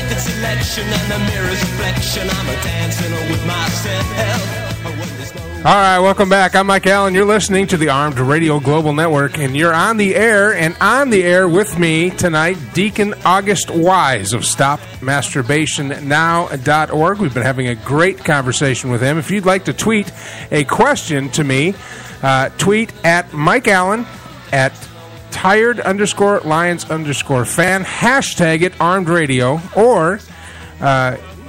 blanket selection and the mirror's reflection. I'm a dancing with myself. All right, welcome back. I'm Mike Allen. You're listening to the Armed Radio Global Network, and you're on the air. And on the air with me tonight, Deacon August Wise of StopMasturbationNow.org. We've been having a great conversation with him. If you'd like to tweet a question to me, tweet at Mike Allen at tired_lions_fan, hashtag it Armed Radio, or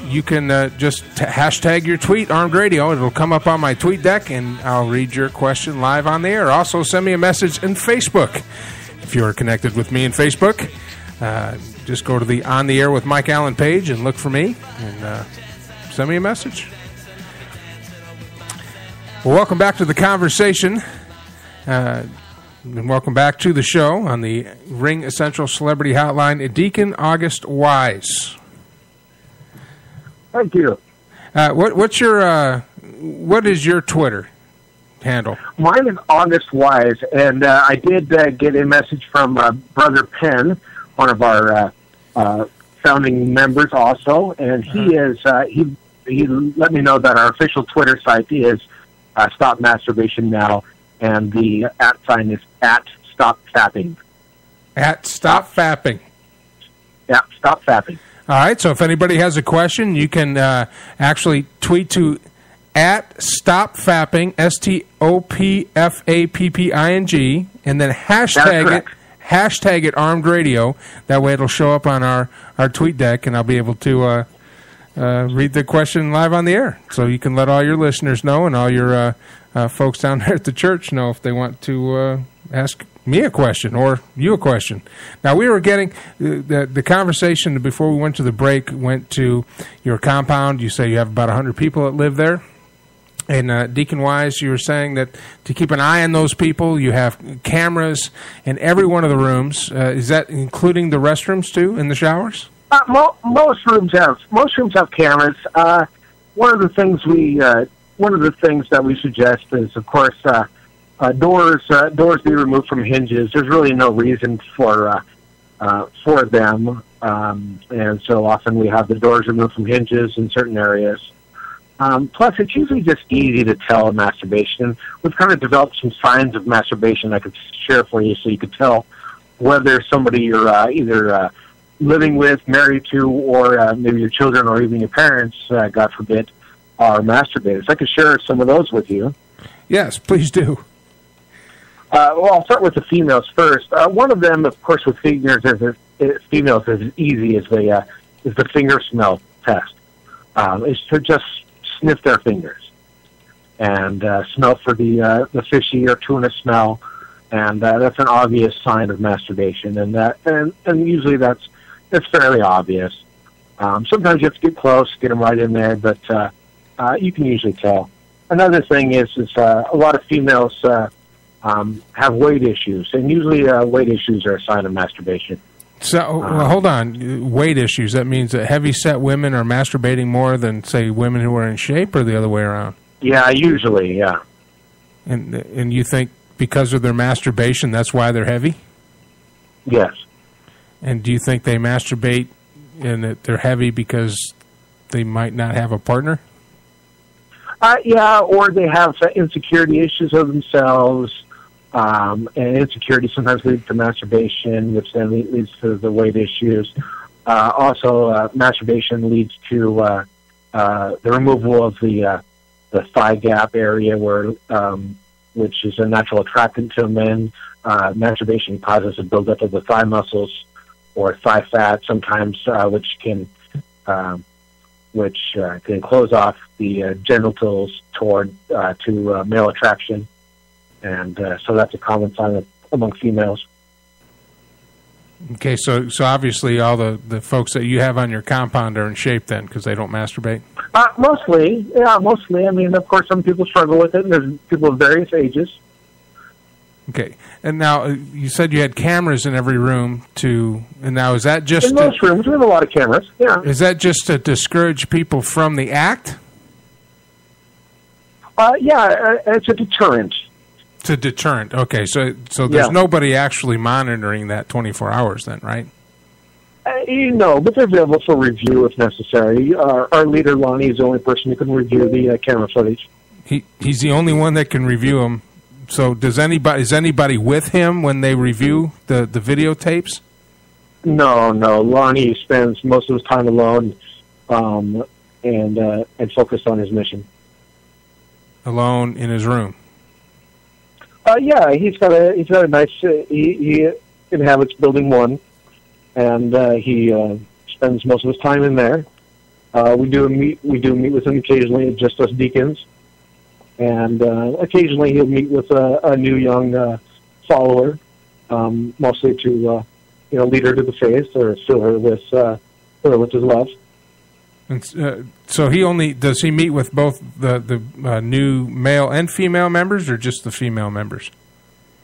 you can just hashtag your tweet Armed Radio. It'll come up on my tweet deck, and I'll read your question live on the air. Also, send me a message in Facebook. If you're connected with me in Facebook, just go to the On the Air with Mike Allen page and look for me, and send me a message. Well, welcome back to the conversation. And welcome back to the show on the Ring Essential Celebrity Hotline, Deacon August Wise. Thank you. What is your Twitter handle? Mine is August Wise, and I did get a message from Brother Penn, one of our founding members, also, and he is he let me know that our official Twitter site is Stop Masturbation Now, and the @ sign is @StopFapping. @StopFapping. Yeah, Stop Fapping. All right, so if anybody has a question, you can actually tweet to @StopFapping, StopFapping, and then hashtag it Armed Radio. That way it'll show up on our tweet deck, and I'll be able to read the question live on the air. So you can let all your listeners know and all your folks down there at the church know if they want to ask me a question or you a question. Now, we were getting the conversation before we went to the break went to your compound. You say you have about 100 people that live there. And Deacon Wise, you were saying that to keep an eye on those people, you have cameras in every one of the rooms. Is that including the restrooms too, in the showers? Most rooms have cameras. One of the things that we suggest is, of course, doors be removed from hinges. There's really no reason for them, and so often we have the doors removed from hinges in certain areas. Plus, it's usually just easy to tell masturbation. We've kind of developed some signs of masturbation I could share for you, so you could tell whether somebody you're either living with, married to, or maybe your children or even your parents, God forbid, are masturbators. I could share some of those with you. Yes, please do. Well, I'll start with the females first. One of them, of course, with females is as easy as the finger smell test. Is to just sniff their fingers and smell for the fishy or tuna smell, and that's an obvious sign of masturbation. And usually that's fairly obvious. Sometimes you have to get close, get them right in there, but you can usually tell. Another thing is a lot of females have weight issues, and usually weight issues are a sign of masturbation. So, hold on. Weight issues, that means that heavy-set women are masturbating more than, say, women who are in shape, or the other way around? Yeah, usually, yeah. And you think because of their masturbation, that's why they're heavy? Yes. And do you think they masturbate and that they're heavy because they might not have a partner? Yeah, or they have insecurity issues of themselves. And insecurity sometimes leads to masturbation, which then leads to the weight issues. Also, masturbation leads to the removal of the thigh gap area, which is a natural attractant to men. Masturbation causes a buildup of the thigh muscles or thigh fat, sometimes, which can close off the genitals to male attraction. And so that's a common sign among females. Okay, so obviously all the folks that you have on your compound are in shape then, because they don't masturbate? Mostly, yeah, mostly. I mean, of course, some people struggle with it, and there's people of various ages. Okay, and now you said you had cameras in every room and now is that just... In most rooms, we have a lot of cameras, yeah. Is that just to discourage people from the act? Yeah, it's a deterrent. It's a deterrent. Okay, so there's nobody actually monitoring that 24 hours then, right? But they're available for review if necessary. Our leader, Lonnie, is the only person who can review the camera footage. He's the only one that can review them. So is anybody with him when they review the videotapes? No. Lonnie spends most of his time alone and focused on his mission. Alone in his room? Yeah, he's got a nice... he inhabits Building 1, and he spends most of his time in there. We do meet with him occasionally, just us deacons. And occasionally he'll meet with a new young follower, mostly to lead her to the faith or fill her with his love. And, so does he meet with both the new male and female members, or just the female members?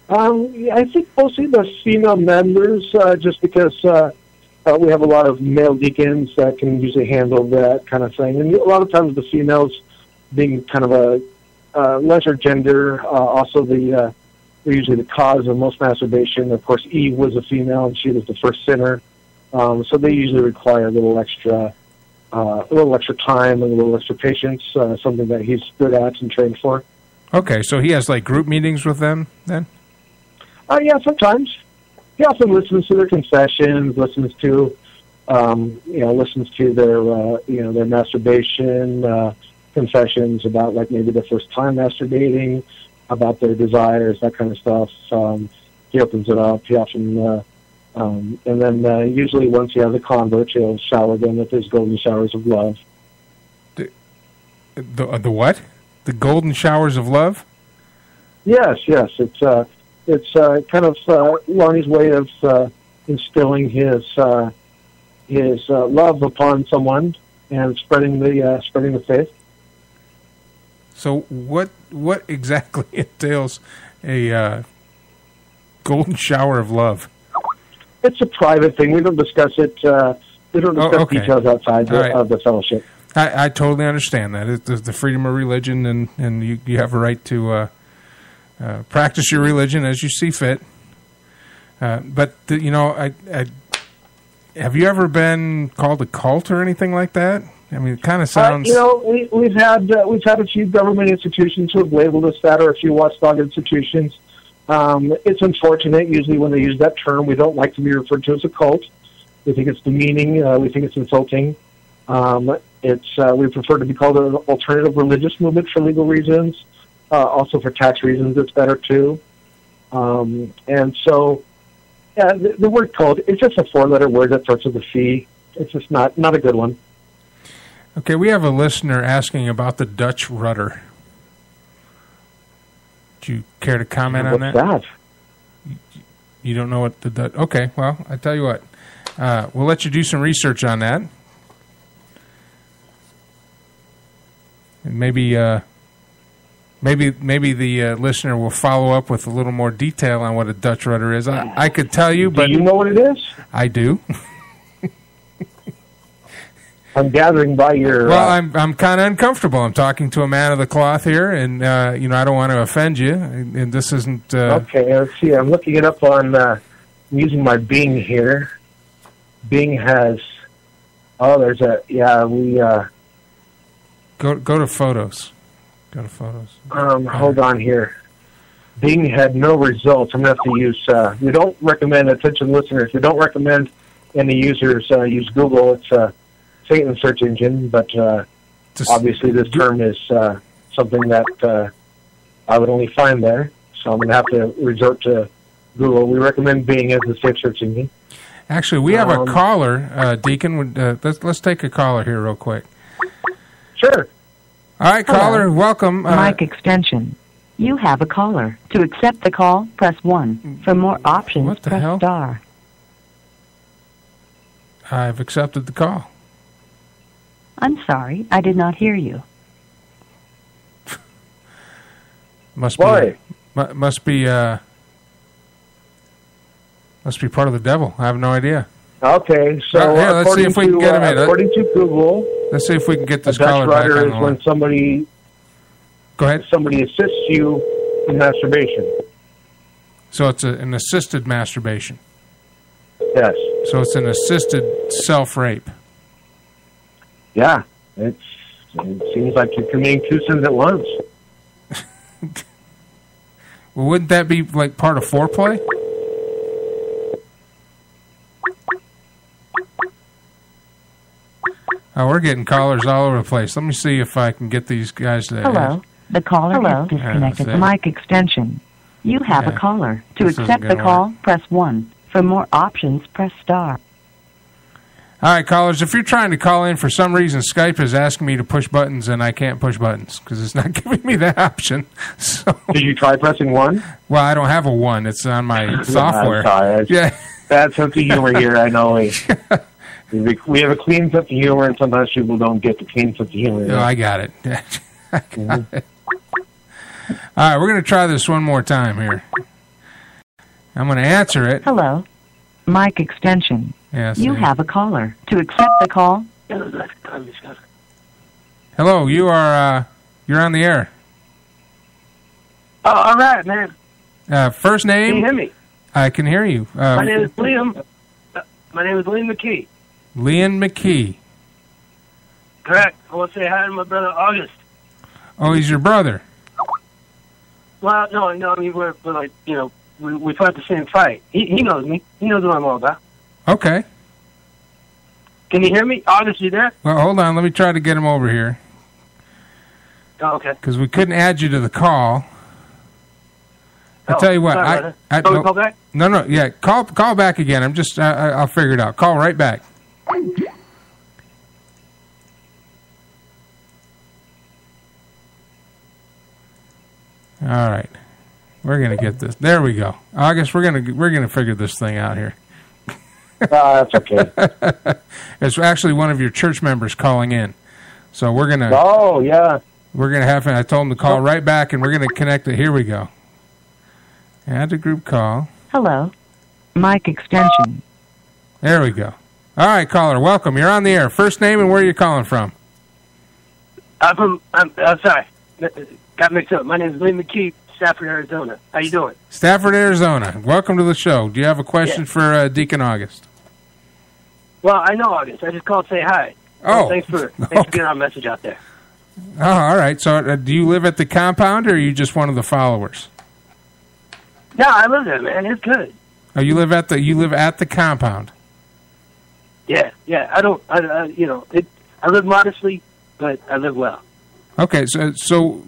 I think mostly the female members, just because we have a lot of male deacons that can usually handle that kind of thing, and a lot of times the females, being kind of a lesser gender, also they're usually the cause of most masturbation. Of course, Eve was a female, and she was the first sinner. So they usually require a little extra time and a little extra patience, something that he's good at and trained for. Okay, so he has like group meetings with them then? Yeah, sometimes. He often listens to their confessions, listens to their masturbation. Confessions about like maybe the first time masturbating, about their desires, that kind of stuff. He opens it up. He often, and then usually once he has a convert, he'll shower them with his golden showers of love. The what? The golden showers of love? Yes. It's kind of Lonnie's way of instilling his love upon someone and spreading the faith. So what exactly entails a golden shower of love? It's a private thing. We don't discuss it. We don't discuss details outside of the fellowship. I totally understand that. It's the freedom of religion, and you have a right to practice your religion as you see fit. But have you ever been called a cult or anything like that? I mean, it kind of sounds... we've had a few government institutions who have labeled us that, or a few watchdog institutions. It's unfortunate. Usually when they use that term, we don't like to be referred to as a cult. We think it's demeaning. We think it's insulting. We prefer to be called an alternative religious movement for legal reasons. Also for tax reasons, it's better too. And so, yeah, the word cult, it's just a four-letter word that starts with a C. It's just not a good one. Okay, we have a listener asking about the Dutch rudder. Do you care to comment on that? What's that? You don't know what the Dutch... Okay, well, I tell you what. We'll let you do some research on that. And maybe the listener will follow up with a little more detail on what a Dutch rudder is. I could tell you, but... Do you know what it is? I do. I'm gathering by your... Well, I'm kind of uncomfortable. I'm talking to a man of the cloth here, and I don't want to offend you, and this isn't... Okay, let's see. I'm looking it up on... I'm using my Bing here. Bing has... Oh, there's a... Yeah, we... Go to photos. Go to photos. Hold on here. Bing had no results. I'm going to have to use... we don't recommend, attention listeners, we don't recommend any users use Google. It's a Satan search engine, but obviously this term is something that I would only find there. So I'm going to have to resort to Google. We recommend Bing as the safe search engine. Actually, we have a caller, Deacon. Let's take a caller here real quick. Sure. All right, caller, Hello. welcome. Mic extension. You have a caller. To accept the call, press 1. For more options, press star. I've accepted the call. I'm sorry, I did not hear you. Must be part of the devil. I have no idea. Okay, so let's see if we can get him in. According to Google, let's see if we can get this a Dutch caller back rudder on is the when line. somebody... Go ahead. Somebody assists you in masturbation. So it's an assisted masturbation. Yes. So it's an assisted self-rape. Yeah, it seems like you're committing two sins at once. Well, wouldn't that be like part of foreplay? Oh, we're getting callers all over the place. Let me see if I can get these guys to... Hello. The caller is disconnected. Mic extension. You have a caller. To accept the call, press 1. For more options, press star. All right, callers, if you're trying to call in, for some reason Skype is asking me to push buttons, and I can't push buttons because it's not giving me that option. So, did you try pressing 1? Well, I don't have a 1. It's on my software. I'm sorry. Bad sense of humor here, I know. We have a clean sense of humor, and sometimes people don't get the clean sense of humor. Oh, I got it. I got it. All right, we're going to try this one more time here. I'm going to answer it. Hello. Mic extension. Yes. You have a caller. To accept the call. Hello, you're on the air. Oh, all right, man. First name? Can you hear me? I can hear you. My name is Liam. My name is Liam McKee. Liam McKee. Correct. I want to say hi to my brother August. Oh, he's your brother. Well, no. I mean, we're like, we fought the same fight. He knows me. He knows what I'm all about. Okay. Can you hear me? August, you there? Well, hold on. Let me try to get him over here. Oh, okay. Because we couldn't add you to the call. I'll tell you what. We call back? No. Yeah, call back again. I'll figure it out. Call right back. All right. We're gonna get this. There we go. August, we're gonna figure this thing out here. That's okay. It's actually one of your church members calling in, so we're gonna. Oh yeah. We're gonna have. I told him to call right back, and we're gonna connect it. Here we go. Add the group call. Hello. Mic extension. There we go. All right, caller, welcome. You're on the air. First name and where are you calling from? I'm sorry. Got mixed up. My name is Liam McKee, Stafford, Arizona. How you doing? Stafford, Arizona. Welcome to the show. Do you have a question for Deacon August? Well, I know August. I just called to say hi. Oh. Thanks for getting our message out there. Oh, all right. So do you live at the compound or are you just one of the followers? No, I live there, man. It's good. Oh, you live at the compound? Yeah. I live modestly, but I live well. Okay, so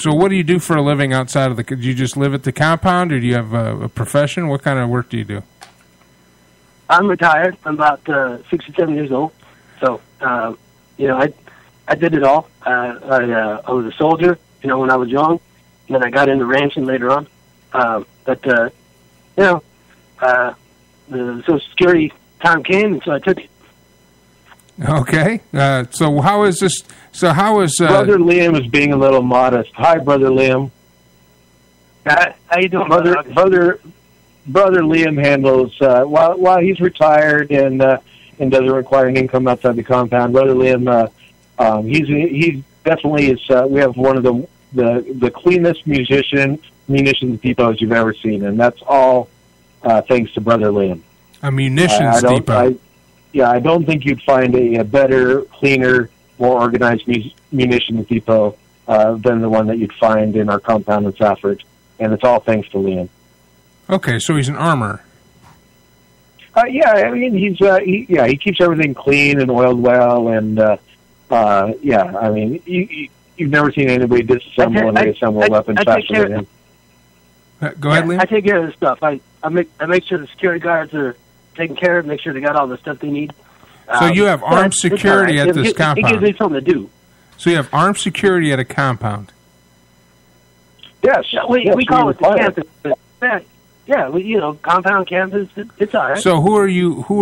what do you do for a living outside of the? Do you just live at the compound, or do you have a profession? What kind of work do you do? I'm retired. I'm about 67 years old. So, I did it all. I was a soldier, when I was young, and then I got into ranching later on. The Social Security time came, and so I took it. Okay. So how is this? So how is Brother Liam is being a little modest. Hi, Brother Liam. How you doing, Brother Liam handles while he's retired and doesn't require an income outside the compound. Brother Liam, he definitely is. We have one of the cleanest munitions depots you've ever seen, and that's all thanks to Brother Liam. A munitions depot. I don't think you'd find a better, cleaner, more organized munitions depot than the one that you'd find in our compound in Safford, and it's all thanks to Liam. Okay, so he's an armorer. He keeps everything clean and oiled well, and you've never seen anybody disassemble and reassemble weapons faster than him. Go ahead, Liam. I take care of this stuff. I make sure the security guards are taken care of, make sure they got all the stuff they need. So you have armed security at this compound. It gives me something to do. So you have armed security at a compound. Yes. We call it the campus. Yeah, compound campus. It's all right. So who are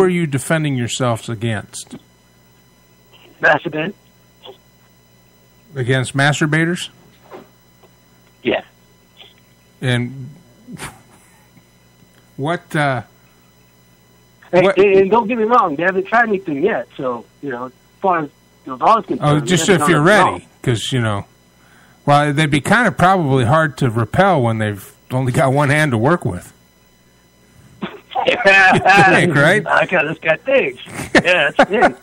you defending yourselves against? Masturbate. Against masturbators? Yeah. And what? And don't get me wrong, they haven't tried anything yet. So as far as all is concerned. Just if you're ready, because they'd be kind of probably hard to repel when they've only got one hand to work with. think, right? I got this guy thinks. Yeah, that's it.